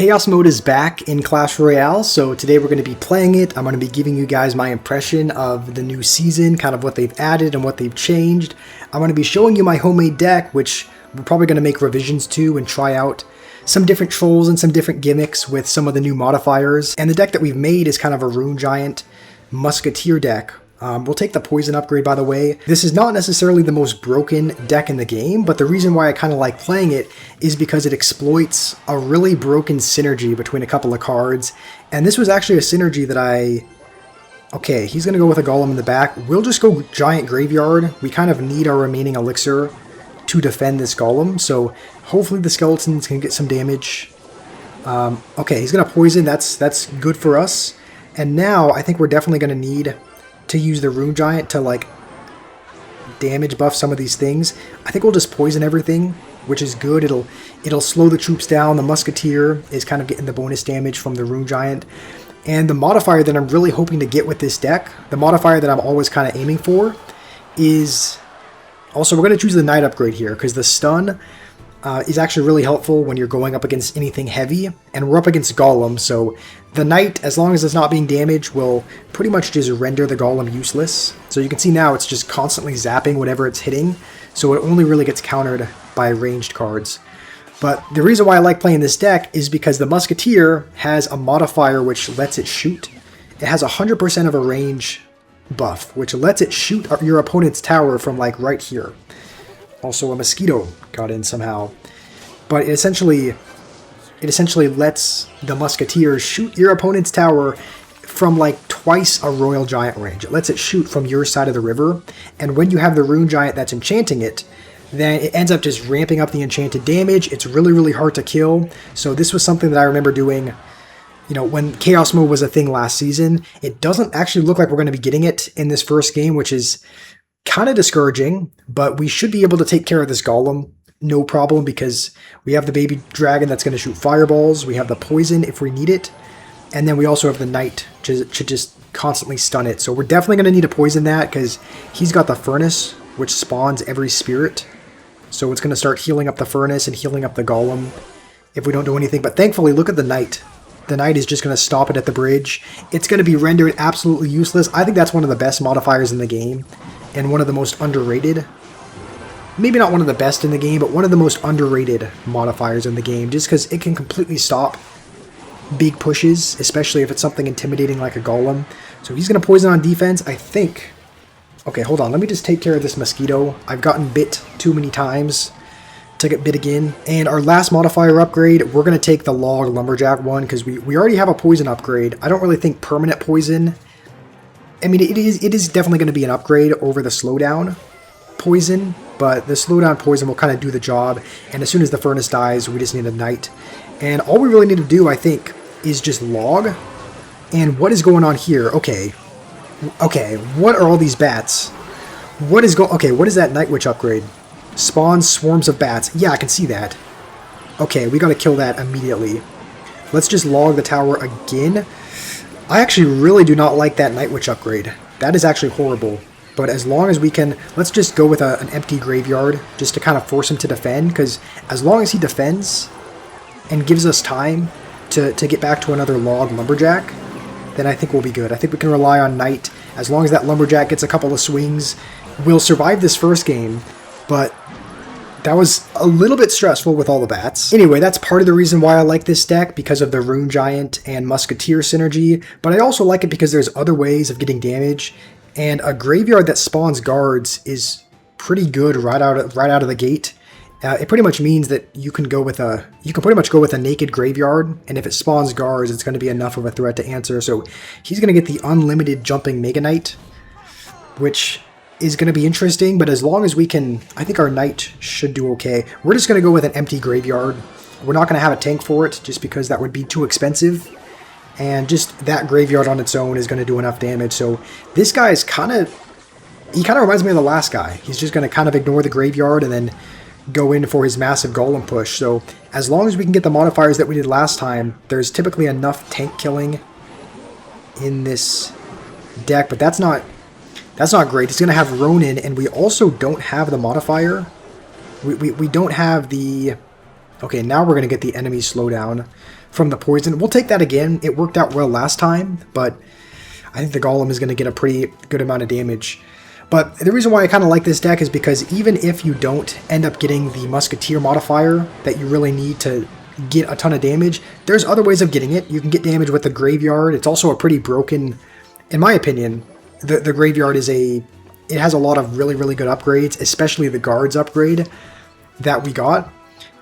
Chaos Mode is back in Clash Royale, so today we're going to be playing it. I'm going to be giving you guys my impression of the new season, kind of what they've added and what they've changed. I'm going to be showing you my homemade deck, which we're probably going to make revisions to and try out some different trolls and some different gimmicks with some of the new modifiers. And the deck that we've made is kind of a Rune Giant Musketeer deck. We'll take the poison upgrade, by the way. This is not necessarily the most broken deck in the game, but the reason why I kind of like playing it is because it exploits a really broken synergy between a couple of cards. And this was actually a synergy that Okay, he's going to go with a Golem in the back. We'll just go Giant Graveyard. We kind of need our remaining Elixir to defend this Golem, so hopefully the Skeletons can get some damage. Okay, he's going to poison. That's good for us. And now I think we're definitely going to need to use the Rune Giant to like damage buff some of these things. I think we'll just poison everything, which is good. It'll slow the troops down. The Musketeer is kind of getting the bonus damage from the Rune Giant. And the modifier that I'm really hoping to get with this deck, the modifier that I'm always kind of aiming for, is also we're going to choose the Knight upgrade here because the stun is actually really helpful when you're going up against anything heavy, and we're up against Golem, so the Knight, as long as it's not being damaged, will pretty much just render the Golem useless. So you can see now it's just constantly zapping whatever it's hitting, so it only really gets countered by ranged cards. But the reason why I like playing this deck is because the Musketeer has a modifier which lets it shoot. It has 100% of a range buff, which lets it shoot your opponent's tower from like right here. Also, a mosquito got in somehow. But it essentially lets the Musketeer shoot your opponent's tower from like twice a Royal Giant range. It lets it shoot from your side of the river. And when you have the Rune Giant that's enchanting it, then it ends up just ramping up the enchanted damage. It's really, really hard to kill. So this was something that I remember doing, you know, when Chaos Mode was a thing last season. It doesn't actually look like we're going to be getting it in this first game, which is kind of discouraging, but we should be able to take care of this Golem, no problem, because we have the baby dragon that's going to shoot fireballs, we have the poison if we need it, and then we also have the Knight to just constantly stun it. So we're definitely going to need to poison that because he's got the Furnace, which spawns every spirit. So it's going to start healing up the Furnace and healing up the Golem if we don't do anything. But thankfully, look at the Knight. The Knight is just going to stop it at the bridge. It's going to be rendered absolutely useless. I think that's one of the best modifiers in the game, and one of the most underrated. Maybe not one of the best in the game, but one of the most underrated modifiers in the game, just because it can completely stop big pushes, especially if it's something intimidating like a Golem. So he's going to poison on defense, I think. Okay, hold on. Let me just take care of this mosquito. I've gotten bit too many times to get bit again. And our last modifier upgrade, we're going to take the Log Lumberjack one, because we already have a poison upgrade. I don't really think permanent poison... I mean, it is definitely going to be an upgrade over the slowdown poison, but the slowdown poison will kind of do the job, and as soon as the Furnace dies, we just need a Knight. And all we really need to do, I think, is just log. And what is going on here? Okay, what are all these bats? What is that Night Witch upgrade? Spawns swarms of bats. Yeah, I can see that. Okay, we got to kill that immediately. Let's just log the tower again. I actually really do not like that Night Witch upgrade. That is actually horrible. But as long as we can, let's just go with an empty graveyard just to kind of force him to defend, because as long as he defends and gives us time to get back to another Log Lumberjack, then I think we'll be good. I think we can rely on Knight. As long as that Lumberjack gets a couple of swings, we'll survive this first game, but that was a little bit stressful with all the bats. Anyway, that's part of the reason why I like this deck, because of the Rune Giant and Musketeer synergy, but I also like it because there's other ways of getting damage, and a graveyard that spawns guards is pretty good right out of the gate. It pretty much means that you can pretty much go with a naked graveyard, and if it spawns guards, it's going to be enough of a threat to answer. So he's going to get the unlimited jumping Mega Knight, which is going to be interesting, but as long as we can, I think our Knight should do okay. We're just going to go with an empty graveyard. We're not going to have a tank for it, just because that would be too expensive, and just that graveyard on its own is going to do enough damage. So this guy is kind of reminds me of the last guy. He's just going to kind of ignore the graveyard and then go in for his massive Golem push. So as long as we can get the modifiers that we did last time, there's typically enough tank killing in this deck, but that's not great. He's going to have Ronin, and we also don't have the modifier. We don't have the... Okay, now we're going to get the enemy slowdown. from the poison. We'll take that again. It worked out well last time, but I think the Golem is going to get a pretty good amount of damage. But the reason why I kind of like this deck is because even if you don't end up getting the Musketeer modifier that you really need to get a ton of damage, there's other ways of getting it. You can get damage with the Graveyard. It's also a pretty broken, in my opinion, the Graveyard is it has a lot of really, really good upgrades, especially the Guards upgrade that we got.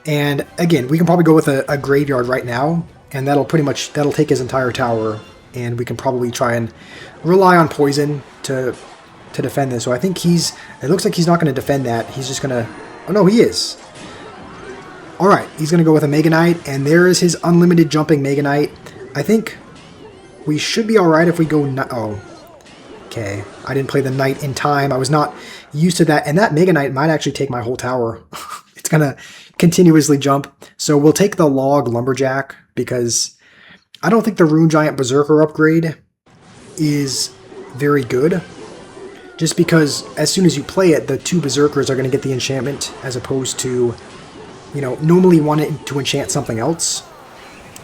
And again, we can probably go with a Graveyard right now, and that'll take his entire tower, and we can probably try and rely on Poison to defend this. So I think it looks like he's not going to defend that. He's just going to, oh no, he is. Alright, he's going to go with a Mega Knight, and there is his unlimited jumping Mega Knight. I think we should be alright if we go, oh, okay. I didn't play the Knight in time. I was not used to that, and that Mega Knight might actually take my whole tower. It's going to continuously jump. So we'll take the Log Lumberjack, because I don't think the Rune Giant Berserker upgrade is very good. Just because as soon as you play it, the 2 Berserkers are going to get the enchantment, as opposed to, you know, normally want it to enchant something else.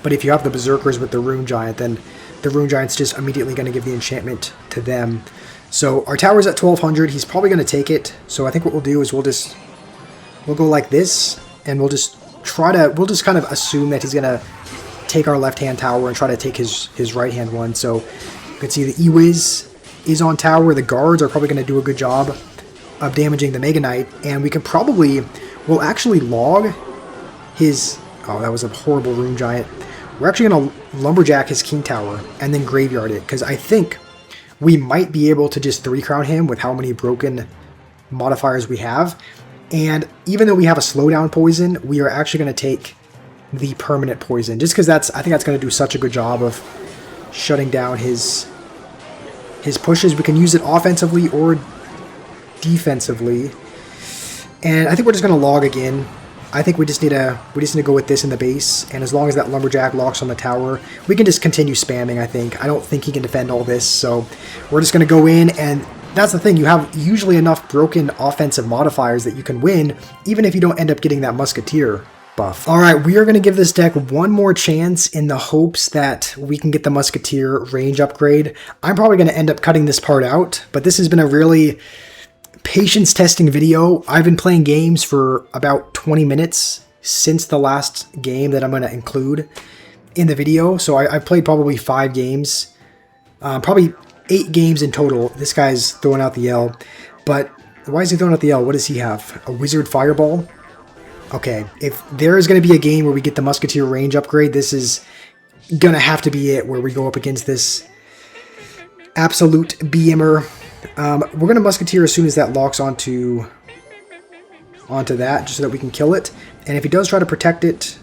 But if you have the Berserkers with the Rune Giant, then the Rune Giant's just immediately going to give the enchantment to them. So our tower's at 1200. He's probably going to take it. So I think what we'll do is we'll go like this, and we'll just kind of assume that he's going to take our left-hand tower and try to take his right-hand one. So you can see the Ewiz is on tower. The Guards are probably going to do a good job of damaging the Mega Knight, and we'll actually log his, oh, that was a horrible Rune Giant. We're actually going to Lumberjack his King Tower and then Graveyard it, because I think we might be able to just 3-crown him with how many broken modifiers we have. And even though we have a slowdown poison, we are actually going to take the permanent poison, just because I think that's going to do such a good job of shutting down his pushes. We can use it offensively or defensively. And I think we're just going to log again. I think we just need to go with this in the base, and as long as that Lumberjack locks on the tower, we can just continue spamming, I think. I don't think he can defend all this, so we're just going to go in, and that's the thing. You have usually enough broken offensive modifiers that you can win, even if you don't end up getting that Musketeer buff. Alright, we are going to give this deck one more chance in the hopes that we can get the Musketeer range upgrade. I'm probably going to end up cutting this part out, but this has been a really patience testing video. I've been playing games for about 20 minutes since the last game that I'm going to include in the video. So I've played probably 5 games, probably 8 games in total. This guy's throwing out the L, but why is he throwing out the L? What does he have? A Wizard Fireball? Okay, if there is going to be a game where we get the Musketeer range upgrade, this is going to have to be it, where we go up against this absolute BMer. We're going to Musketeer as soon as that locks onto that, just so that we can kill it. And if he does try to protect it,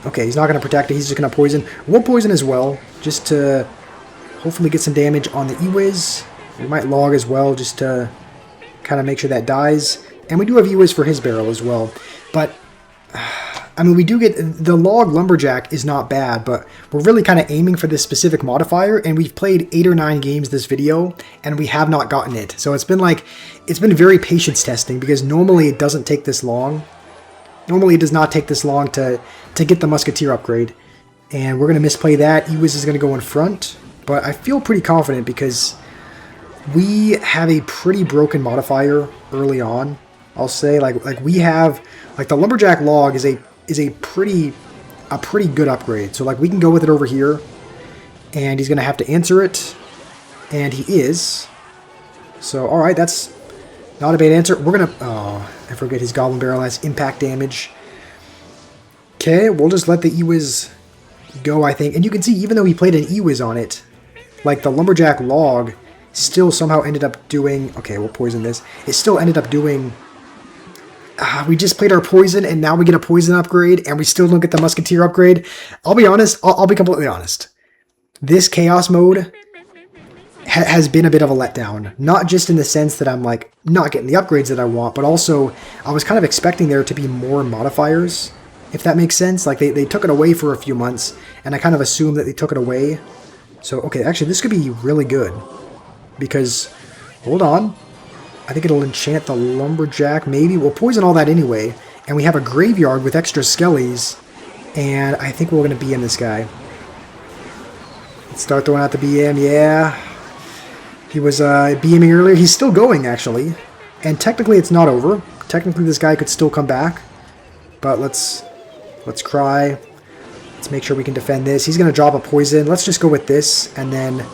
okay, he's not going to protect it, he's just going to poison. We'll poison as well, just to hopefully get some damage on the Ewiz. We might log as well, just to kind of make sure that dies. And we do have Ewiz for his barrel as well. But, I mean, we do get, the Log Lumberjack is not bad, but we're really kind of aiming for this specific modifier, and we've played 8 or 9 games this video, and we have not gotten it. So it's been very patience testing, because normally it doesn't take this long. Normally it does not take this long to get the Musketeer upgrade. And we're going to misplay that. Ewiz is going to go in front, but I feel pretty confident because we have a pretty broken modifier early on. I'll say, like we have, like, the Lumberjack Log is a pretty good upgrade. So, like, we can go with it over here, and he's going to have to answer it, and he is. So, alright, that's not a bad answer. We're going to, oh, I forget his Goblin Barrel has impact damage. Okay, we'll just let the Ewiz go, I think. And you can see, even though he played an Ewiz on it, like, the Lumberjack Log still somehow ended up doing, okay, we'll poison this. It still ended up doing, we just played our poison, and now we get a poison upgrade, and we still don't get the Musketeer upgrade. I'll be honest. I'll be completely honest. This Chaos mode has been a bit of a letdown. Not just in the sense that I'm, like, not getting the upgrades that I want, but also I was kind of expecting there to be more modifiers, if that makes sense. Like, they took it away for a few months, and I kind of assumed that they took it away. So, okay, actually, this could be really good. Because, hold on. I think it'll enchant the Lumberjack, maybe. We'll poison all that anyway. And we have a Graveyard with extra Skellies. And I think we're going to BM this guy. Let's start throwing out the BM. Yeah. He was BMing earlier. He's still going, actually. And technically it's not over. Technically this guy could still come back. But let's cry. Let's make sure we can defend this. He's going to drop a poison. Let's just go with this and then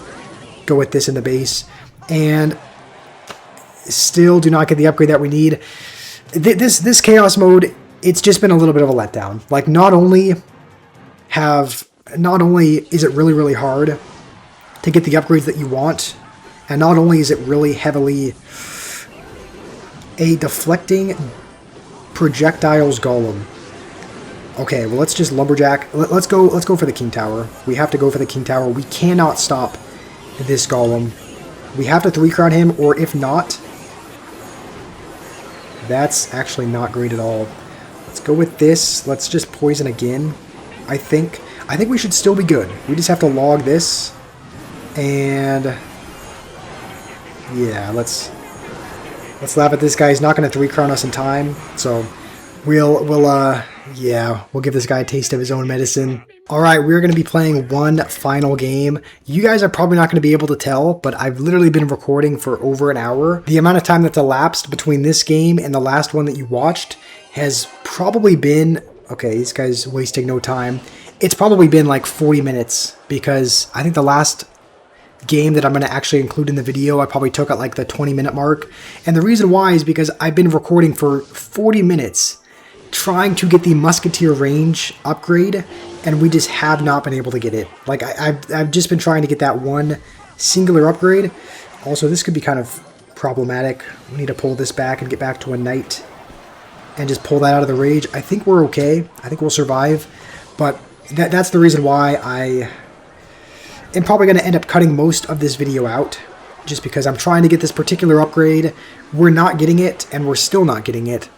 go with this in the base. And still do not get the upgrade that we need. This chaos mode, it's just been a little bit of a letdown. Like, not only is it really, really hard to get the upgrades that you want, and not only is it really heavily a deflecting projectiles golem. Okay, well, let's just lumberjack. Let's go for the king tower. We have to go for the king tower. We cannot stop this golem. We have to 3-crown him, or if not, that's actually not great at all. Let's go with this. Let's just poison again. I think we should still be good. We just have to log this, and yeah, let's laugh at this guy. He's not going to 3-crown us in time, so we'll give this guy a taste of his own medicine. All right, we're going to be playing one final game. You guys are probably not going to be able to tell, but I've literally been recording for over an hour. The amount of time that's elapsed between this game and the last one that you watched has probably been, okay, this guy's wasting no time. It's probably been like 40 minutes, because I think the last game that I'm going to actually include in the video, I probably took at like the 20-minute mark. And the reason why is because I've been recording for 40 minutes trying to get the musketeer range upgrade, and we just have not been able to get it. Like, I've just been trying to get that one singular upgrade. Also, this could be kind of problematic. We need to pull this back and get back to a knight and just pull that out of the rage. I think we're okay. I think we'll survive, but that's the reason why I am probably going to end up cutting most of this video out, just because I'm trying to get this particular upgrade. We're not getting it, and we're still not getting it.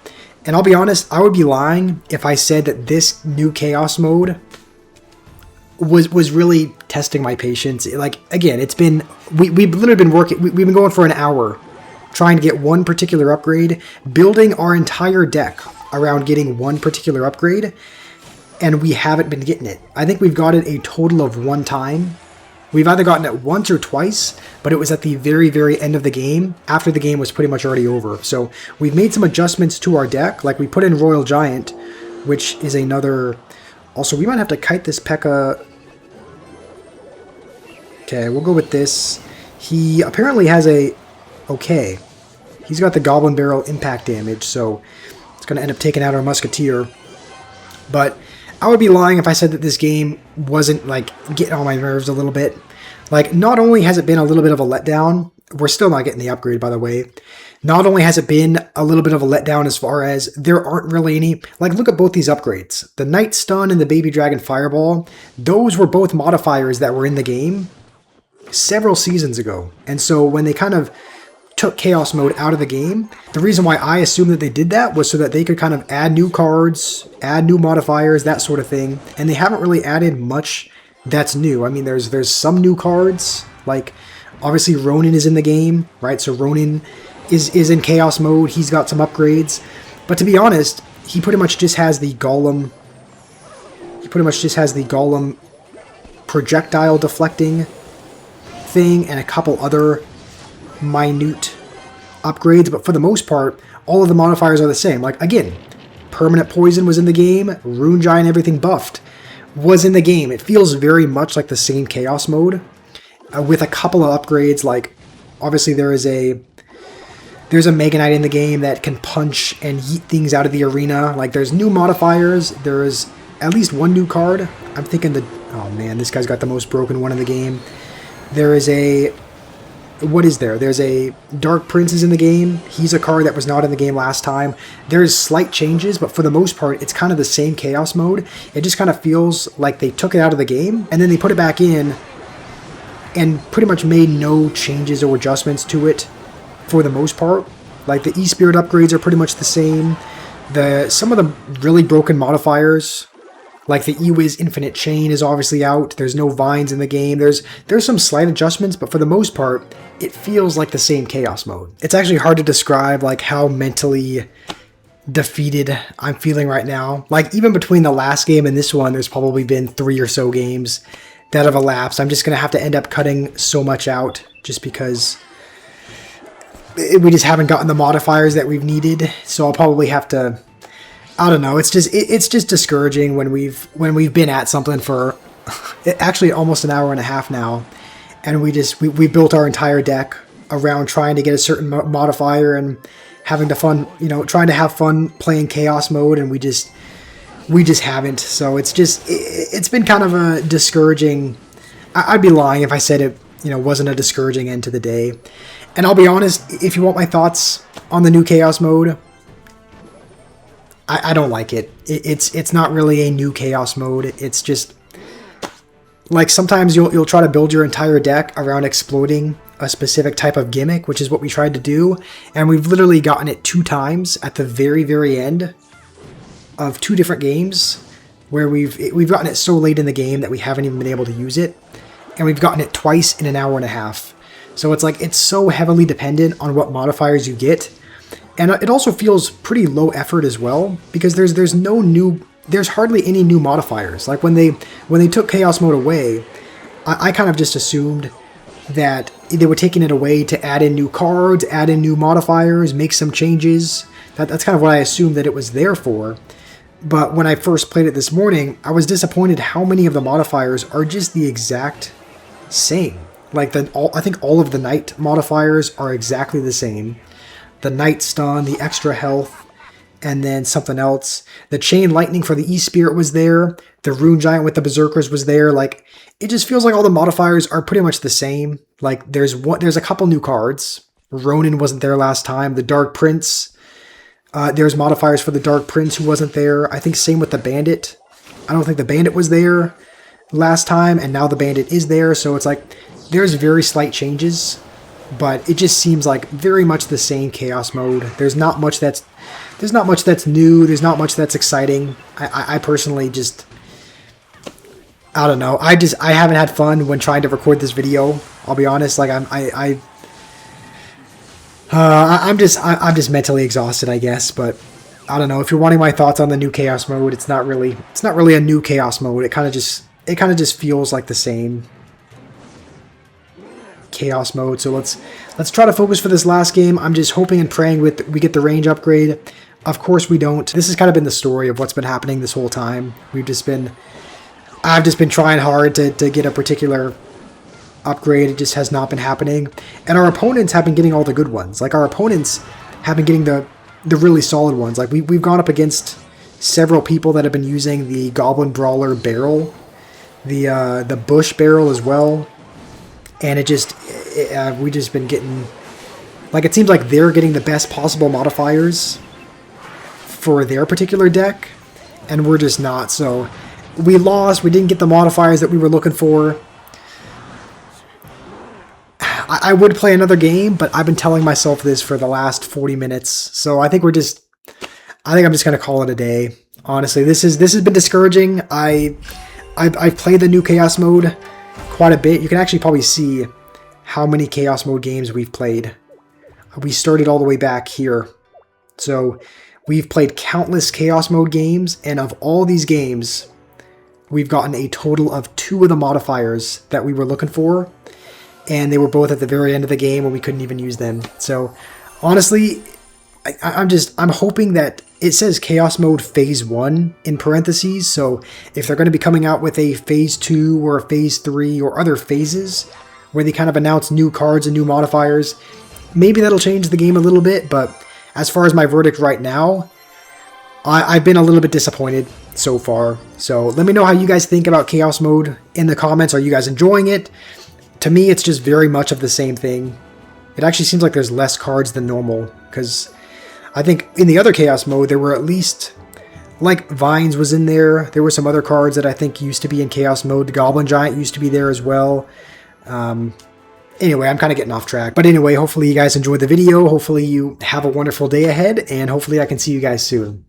And I'll be honest, I would be lying if I said that this new chaos mode was really testing my patience. Like, again, it's been, we've literally been working, we've been going for an hour trying to get one particular upgrade, building our entire deck around getting one particular upgrade, and we haven't been getting it. I think we've got it a total of one time. We've either gotten it once or twice, but it was at the very, very end of the game, after the game was pretty much already over. So we've made some adjustments to our deck. Like, we put in Royal Giant, which is another... Also, we might have to kite this P.E.K.K.A. Okay, we'll go with this. He apparently has a... Okay. He's got the Goblin Barrel impact damage, so it's going to end up taking out our Musketeer. But I would be lying if I said that this game wasn't, like, getting on my nerves a little bit. Like, not only has it been a little bit of a letdown, we're still not getting the upgrade, by the way. Not only has it been a little bit of a letdown as far as there aren't really any... Like, look at both these upgrades. The Night Stun and the Baby Dragon Fireball, those were both modifiers that were in the game several seasons ago. And so when they kind of took Chaos Mode out of the game, the reason why I assume that they did that was so that they could kind of add new cards, add new modifiers, that sort of thing. And they haven't really added much that's new. I mean, there's some new cards, like obviously Ronin is in the game, right? So Ronin is in Chaos Mode. He's got some upgrades. But to be honest, he pretty much just has the Golem. He pretty much just has the Golem projectile deflecting thing and a couple other minute upgrades, but for the most part, all of the modifiers are the same. Like, again, Permanent Poison was in the game, Rune Giant, everything buffed, was in the game. It feels very much like the same Chaos Mode, with a couple of upgrades. Like, obviously there's a Mega Knight in the game that can punch and yeet things out of the arena. Like, there's new modifiers, there's at least one new card. I'm thinking oh man, this guy's got the most broken one in the game. There is a... What is there? There's a Dark Prince is in the game. He's a card that was not in the game last time. There's slight changes, but for the most part, it's kind of the same Chaos Mode. It just kind of feels like they took it out of the game, and then they put it back in, and pretty much made no changes or adjustments to it for the most part. Like, the E-Spirit upgrades are pretty much the same. Some of the really broken modifiers, like the E-Wiz Infinite Chain, is obviously out. There's no vines in the game. There's some slight adjustments, but for the most part, it feels like the same Chaos Mode. It's actually hard to describe like how mentally defeated I'm feeling right now. Like, even between the last game and this one, there's probably been 3 or so games that have elapsed. I'm just going to have to end up cutting so much out just because we just haven't gotten the modifiers that we've needed. So I'll probably have to, I don't know. It's just discouraging when we've been at something for actually almost an hour and a half now, and we built our entire deck around trying to get a certain modifier and having to trying to have fun playing chaos mode, and we just haven't. So it's been kind of a discouraging. I'd be lying if I said it wasn't a discouraging end to the day. And I'll be honest, if you want my thoughts on the new chaos mode, I don't like it. It's not really a new chaos mode. It's just like sometimes you'll try to build your entire deck around exploiting a specific type of gimmick, which is what we tried to do, and we've literally gotten it 2 times at the very, very end of 2 different games, where we've gotten it so late in the game that we haven't even been able to use it, and we've gotten it twice in an hour and a half. So it's like it's so heavily dependent on what modifiers you get, and it also feels pretty low effort as well, because there's hardly any new modifiers. Like when they took chaos mode away, I kind of just assumed that they were taking it away to add in new cards, add in new modifiers, make some changes. That's kind of what I assumed that it was there for. But when I first played it this morning, I was disappointed how many of the modifiers are just the exact same. Like I think all of the Knight modifiers are exactly the same. The Knight stun, the extra health, and then something else. The Chain Lightning for the E-Spirit was there. The Rune Giant with the Berserkers was there. Like, it just feels like all the modifiers are pretty much the same. Like, there's a couple new cards. Ronin wasn't there last time. The Dark Prince. There's modifiers for the Dark Prince who wasn't there. I think same with the Bandit. I don't think the Bandit was there last time, and now the Bandit is there. So it's like, there's very slight changes, but it just seems like very much the same chaos mode. There's not much that's new. There's not much that's exciting. I personally just, I don't know. I haven't had fun when trying to record this video. I'll be honest. Like I'm just mentally exhausted, I guess. But I don't know. If you're wanting my thoughts on the new chaos mode, it's not really a new chaos mode. It kind of just feels like the same chaos mode. So let's try to focus for this last game. I'm just hoping and praying we get the range upgrade. Of course we don't. This has kind of been the story of what's been happening this whole time. I've just been trying hard to get a particular upgrade. It just has not been happening. And our opponents have been getting all the good ones. Like, our opponents have been getting the really solid ones. Like, we've gone up against several people that have been using the Goblin Brawler barrel, the Bush barrel as well. And we just been getting, like, it seems like they're getting the best possible modifiers for their particular deck, and we're just not. So we lost. We didn't get the modifiers that we were looking for. I would play another game, but I've been telling myself this for the last 40 minutes. So I think I'm just going to call it a day. Honestly, this has been discouraging. I've played the new chaos mode quite a bit. You can actually probably see how many chaos mode games we've played. We started all the way back here. So we've played countless chaos mode games, and of all these games, we've gotten a total of 2 of the modifiers that we were looking for, and they were both at the very end of the game when we couldn't even use them. So honestly, I'm hoping that it says Chaos Mode Phase 1 in parentheses, so if they're going to be coming out with a Phase 2 or a Phase 3 or other phases where they kind of announce new cards and new modifiers, maybe that'll change the game a little bit. But as far as my verdict right now, I've been a little bit disappointed so far. So let me know how you guys think about Chaos Mode in the comments. Are you guys enjoying it? To me, it's just very much of the same thing. It actually seems like there's less cards than normal, because I think in the other Chaos Mode, there were at least, like, Vines was in there. There were some other cards that I think used to be in Chaos Mode. The Goblin Giant used to be there as well. Anyway, I'm kind of getting off track. But anyway, hopefully you guys enjoyed the video. Hopefully you have a wonderful day ahead, and hopefully I can see you guys soon.